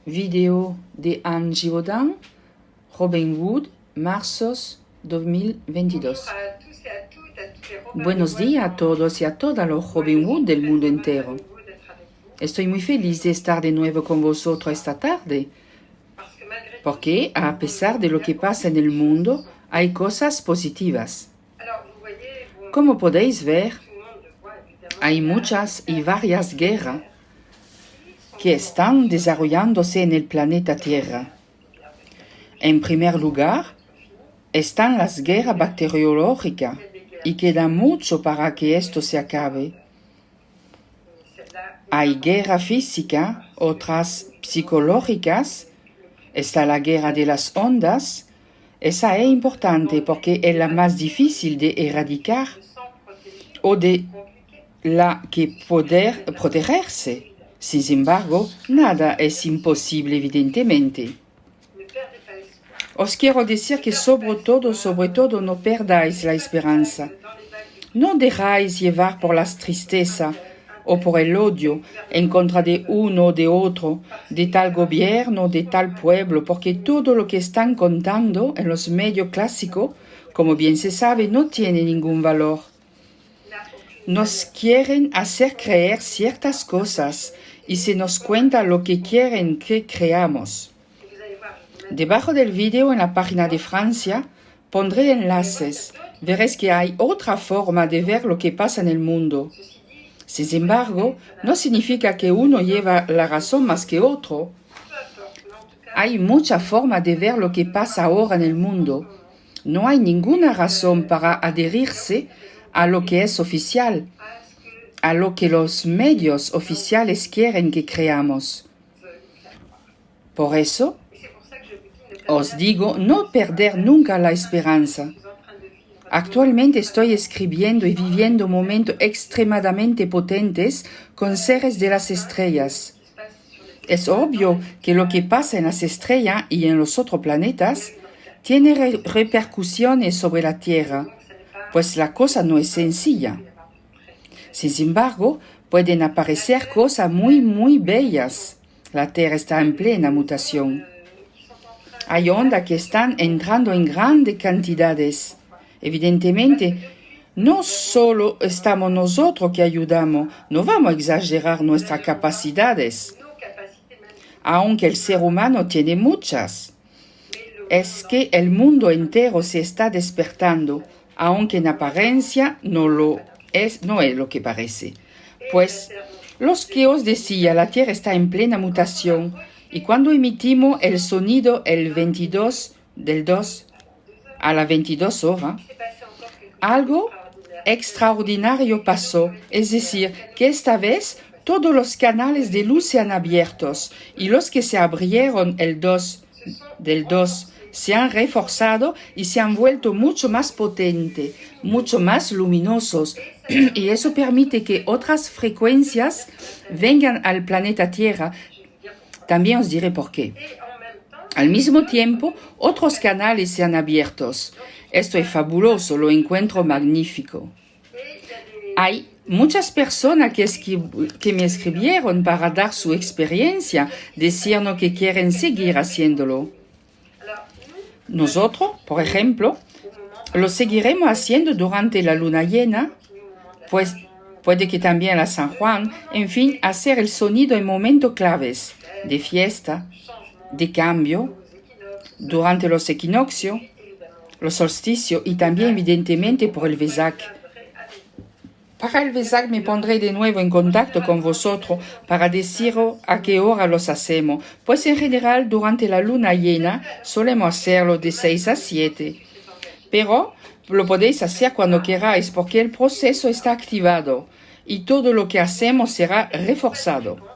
Video de Anne Givaudan, Robin Hood, marzo 2022. Buenos días a todos y a todas los Robin Hood del mundo entero. Estoy muy feliz de estar de nuevo con vosotros esta tarde, porque a pesar de lo que pasa en el mundo, hay cosas positivas. Como podéis ver, hay muchas y varias guerras que están desarrollándose en el planeta Tierra. En primer lugar, están las guerras bacteriológicas y queda mucho para que esto se acabe. Hay guerra física, otras psicológicas, está la guerra de las ondas. Esa es importante porque es la más difícil de erradicar o de la que poder protegerse. Sin embargo, nada es imposible, evidentemente. Os quiero decir que sobre todo, no perdáis la esperanza. No dejáis llevar por la tristeza o por el odio en contra de uno o de otro, de tal gobierno, de tal pueblo, porque todo lo que están contando en los medios clásicos, como bien se sabe, no tiene ningún valor. Nos quieren hacer creer ciertas cosas y se nos cuenta lo que quieren que creamos. Debajo del vídeo en la página de Francia pondré enlaces. Veréis que hay otra forma de ver lo que pasa en el mundo. Sin embargo, no significa que uno lleva la razón más que otro. Hay mucha forma de ver lo que pasa ahora en el mundo. No hay ninguna razón para adherirse a lo que es oficial, a lo que los medios oficiales quieren que creamos. Por eso, os digo, no perder nunca la esperanza. Actualmente estoy escribiendo y viviendo momentos extremadamente potentes con seres de las estrellas. Es obvio que lo que pasa en las estrellas y en los otros planetas tiene repercusiones sobre la Tierra, pues la cosa no es sencilla. Sin embargo, pueden aparecer cosas muy bellas. La Tierra está en plena mutación. Hay ondas que están entrando en grandes cantidades. Evidentemente, no solo estamos nosotros que ayudamos, no vamos a exagerar nuestras capacidades, aunque el ser humano tiene muchas. Es que el mundo entero se está despertando, aunque en apariencia no es lo que parece. Pues, los que os decía, la Tierra está en plena mutación, y cuando emitimos el sonido el 22 del 2 a las 22 horas, algo extraordinario pasó, es decir, que esta vez todos los canales de luz se han abierto y los que se abrieron el 2 del 2 se han reforzado y se han vuelto mucho más potentes, mucho más luminosos, y eso permite que otras frecuencias vengan al planeta Tierra. También os diré por qué. Al mismo tiempo, otros canales se han abierto. Esto es fabuloso, lo encuentro magnífico. Hay muchas personas que me escribieron para dar su experiencia, decirnos que quieren seguir haciéndolo. Nosotros, por ejemplo, lo seguiremos haciendo durante la luna llena, pues puede que también la San Juan, en fin, hacer el sonido en momentos claves de fiesta, de cambio, durante los equinoccios, los solsticios y también evidentemente por el Vesak. Para el Vesak me pondré de nuevo en contacto con vosotros para deciros a qué hora los hacemos, pues en general durante la luna llena solemos hacerlo de 6 a 7. Pero lo podéis hacer cuando queráis porque el proceso está activado y todo lo que hacemos será reforzado.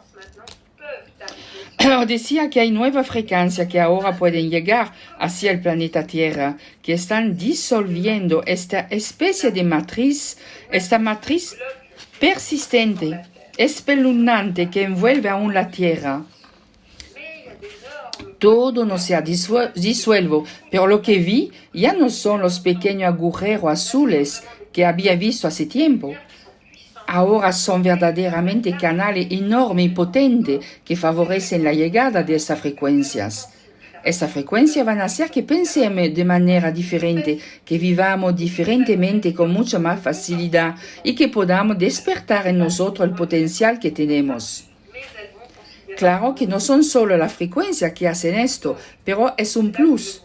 Os decía que hay nuevas frecuencias que ahora pueden llegar hacia el planeta Tierra, que están disolviendo esta especie de matriz, esta matriz persistente, espeluznante que envuelve aún la Tierra. Todo no se ha disuelto, pero lo que vi ya no son los pequeños agujeros azules que había visto hace tiempo. ahora son verdaderamente canales enormes y potentes que favorecen la llegada de estas frecuencias. Estas frecuencias van a hacer que pensemos de manera diferente, que vivamos diferentemente con mucha más facilidad y que podamos despertar en nosotros el potencial que tenemos. Claro que no son solo las frecuencias que hacen esto, pero es un plus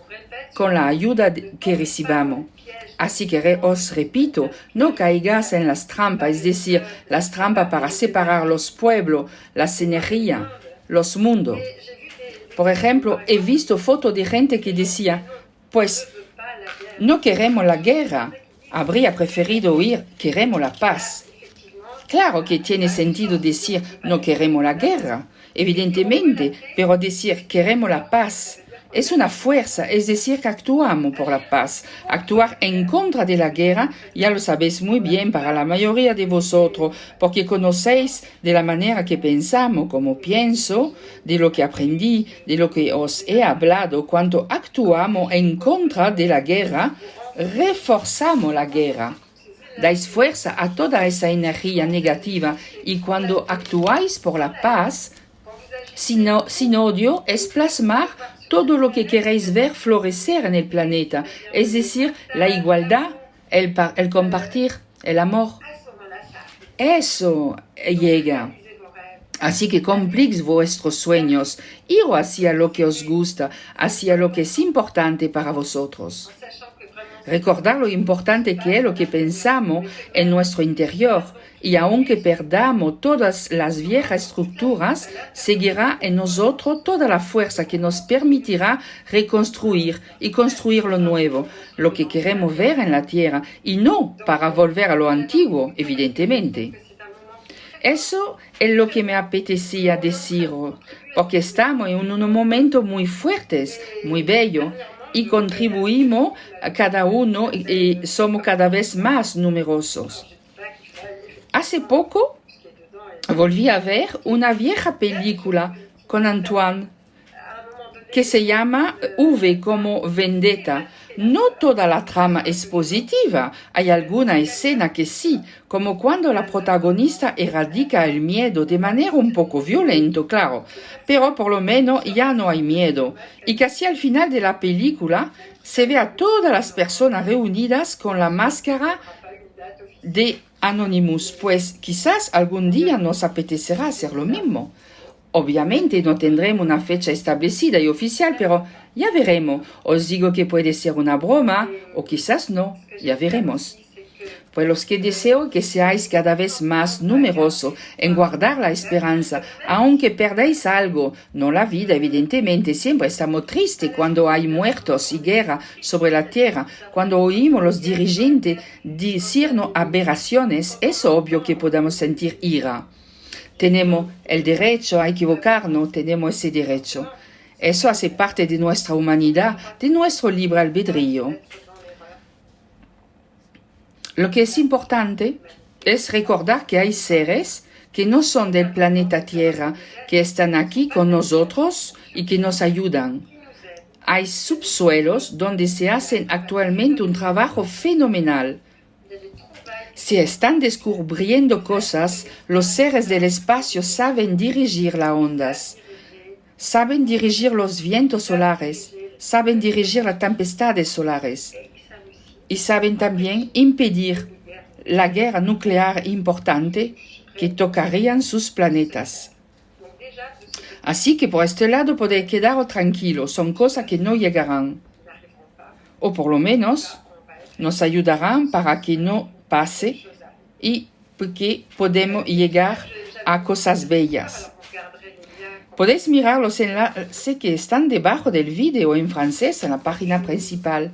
con la ayuda que recibamos. Así que os repito, no caigas en las trampas, es decir, las trampas para separar los pueblos, las energías, los mundos. Por ejemplo, he visto fotos de gente que decía, pues no queremos la guerra, habría preferido oír, queremos la paz. Claro que tiene sentido decir no queremos la guerra, evidentemente, pero decir queremos la paz es una fuerza, es decir, que actuamos por la paz. Actuar en contra de la guerra, ya lo sabéis muy bien para la mayoría de vosotros, porque conocéis de la manera que pensamos, como pienso, de lo que aprendí, de lo que os he hablado. Cuando actuamos en contra de la guerra, reforzamos la guerra. Dais fuerza a toda esa energía negativa y cuando actuáis por la paz, sin odio, es plasmar todo lo que queréis ver florecer en el planeta, es decir, la igualdad, el compartir, el amor. Eso llega. Así que cumplís vuestros sueños, ir hacia lo que os gusta, hacia lo que es importante para vosotros. Recordar lo importante que es lo que pensamos en nuestro interior y aunque perdamos todas las viejas estructuras, seguirá en nosotros toda la fuerza que nos permitirá reconstruir y construir lo nuevo, lo que queremos ver en la Tierra y no para volver a lo antiguo, evidentemente. Eso es lo que me apetecía decir, porque estamos en un momento muy fuerte, muy bello, y contribuimos a cada uno y somos cada vez más numerosos. Hace poco volví a ver una vieja película con Antoine que se llama V como Vendetta. No toda la trama es positiva, hay alguna escena que sí, como cuando la protagonista erradica el miedo de manera un poco violenta, claro, pero por lo menos ya no hay miedo. Y casi al final de la película se ve a todas las personas reunidas con la máscara de Anonymous, pues quizás algún día nos apetecerá hacer lo mismo. Obviamente no tendremos una fecha establecida y oficial, pero ya veremos. Os digo que puede ser una broma o quizás no, ya veremos. Pues los que deseo que seáis cada vez más numerosos en guardar la esperanza, aunque perdáis algo, no la vida, evidentemente, siempre estamos tristes cuando hay muertos y guerra sobre la tierra, cuando oímos los dirigentes decirnos aberraciones, es obvio que podamos sentir ira. Tenemos el derecho a equivocarnos, tenemos ese derecho. Eso hace parte de nuestra humanidad, de nuestro libre albedrío. Lo que es importante es recordar que hay seres que no son del planeta Tierra, que están aquí con nosotros y que nos ayudan. Hay subsuelos donde se hacen actualmente un trabajo fenomenal. Se están descubriendo cosas, los seres del espacio saben dirigir las ondas, saben dirigir los vientos solares, saben dirigir las tempestades solares y saben también impedir la guerra nuclear importante que tocarían sus planetas. Así que por este lado podéis quedaros tranquilos, son cosas que no llegarán, o por lo menos nos ayudarán para que no pase y que podemos llegar a cosas bellas. Podéis mirar los enlaces que están debajo del vídeo en francés en la página principal.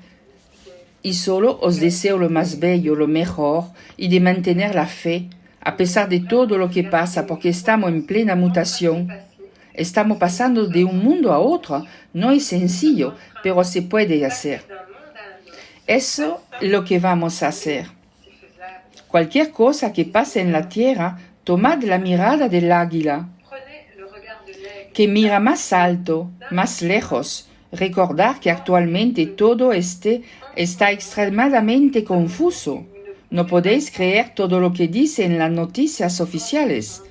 Y solo os deseo lo más bello, lo mejor y de mantener la fe a pesar de todo lo que pasa porque estamos en plena mutación. Estamos pasando de un mundo a otro. No es sencillo, pero se puede hacer. Eso es lo que vamos a hacer. Cualquier cosa que pase en la tierra, tomad la mirada del águila, que mira más alto, más lejos. Recordad que actualmente todo está extremadamente confuso. No podéis creer todo lo que dicen las noticias oficiales,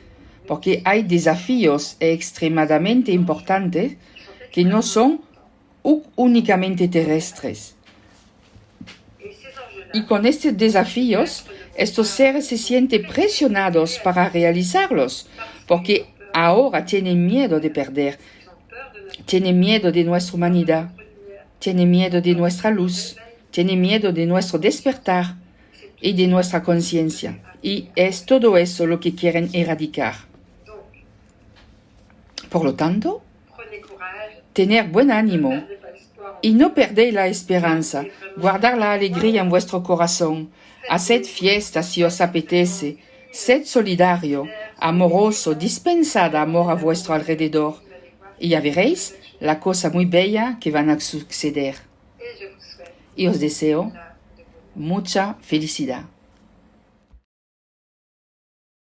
porque hay desafíos extremadamente importantes que no son únicamente terrestres. Y con estos desafíos, estos seres se sienten presionados para realizarlos, porque ahora tienen miedo de perder, tienen miedo de nuestra humanidad, tienen miedo de nuestra luz, tienen miedo de nuestro despertar y de nuestra conciencia. Y es todo eso lo que quieren erradicar. Por lo tanto, tener buen ánimo y no perder la esperanza, guardar la alegría en vuestro corazón, haced fiestas si os apetece, sed solidario, amoroso, dispensad amor a vuestro alrededor, y ya veréis la cosa muy bella que van a suceder. Y os deseo mucha felicidad.